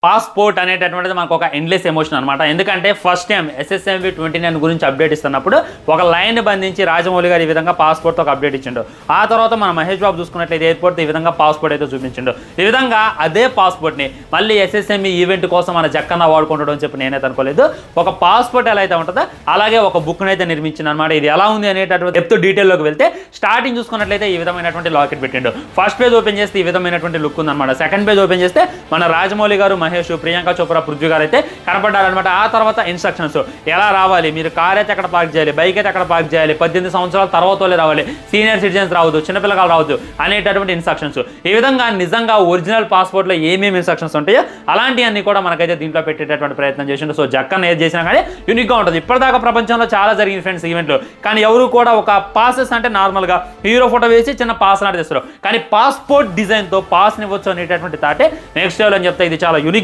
Passport అనేటటువంటిది మనకు ఒక ఎండ్లెస్ ఎమోషన్ అనమాట. ఎందుకంటే ఫస్ట్ టైం SSMV 29 గురించి అప్డేట్ ఇస్తున్నప్పుడు ఒక లైన్ బంధించి రాజమౌళి గారు ఈ విధంగా పాస్పోర్ట్ ఒక అప్డేట్ ఇచ్చిండు. ఆ తర్వాత మన మహేష్ బాబు చూసుకున్నట్లయితే ఎయిర్పోర్ట్ ఈ విధంగా పాస్పోర్ట్ అయితే చూపించిండు. ఈ విధంగా అదే పాస్పోర్ట్ని మళ్ళీ SSMV ఈవెంట్ కోసం మన జక్కన్న వాడుకుంటాడు అని చెప్పి నేనైతే అనుకోలేదు. ఒక పాస్పోర్ట్ ఎలా అయితే ఉంటుందో అలాగే ఒక బుక్ని అయితే నిర్మించింది అనమాట. ఇది ఎలా ఉంది అనేటటువంటి డెప్త్ డీటెయిల్లోకి వెళ్తే స్టార్టింగ్ చూసుకున్నట్లయితే ఈ విధమైనటువంటి లాకెట్ పెట్టిండు. ఫస్ట్ పేజ్ ఓపెన్ చేస్తే ఈ విధమైనటువంటి లుక్ ఉందన్నమాట. సెకండ్ పేజ్ ఓపెన్ చేస్తే మన రాజమౌళి గారు, మహేష్, ప్రియాంక చోప్రా, పృథ్వీ గారు అయితే కనపడ్డారనమాట. ఆ తర్వాత ఇన్స్ట్రక్షన్స్ ఎలా రావాలి, మీరు కార్ అయితే ఎక్కడ పార్క్ చేయాలి, బైక్ అయితే ఎక్కడ పార్క్ చేయాలి, 18 సంవత్సరాల తర్వాతలే రావాలి, సీనియర్ సిటిజన్స్ రావద్దు, చిన్నపిల్లలు రావద్దు అనేటటువంటి ఇన్స్ట్రక్షన్స్. ఈ విధంగా నిజంగా ఒరిజినల్ పాస్పోర్ట్లో ఏమేమి ఇన్స్ట్రక్షన్స్ ఉంటాయో అలాంటివన్నీ కూడా మనకైతే దీంట్లో పెట్టేటటువంటి ప్రయత్నం చేసిండు. సో జక్కన్ ఏది చేసినా కానీ యూనిక్గా ఉంటుంది. ఇప్పటిదాకా ప్రపంచంలో చాలా జరిగింది ఫ్రెండ్స్ ఈవెంట్లు, కానీ ఎవరు కూడా ఒక పాసెస్ అంటే నార్మల్గా హీరో ఫోటో వేసి చిన్న పాస్ లాంటి తెస్తారు, కానీ పాస్పోర్ట్ డిజైన్తో పాస్ని ఇవ్వచ్చు అనేటటువంటి తాటే నెక్స్ట్ లెవెల్ అని చెప్తే ఇది చాలా యూనిక్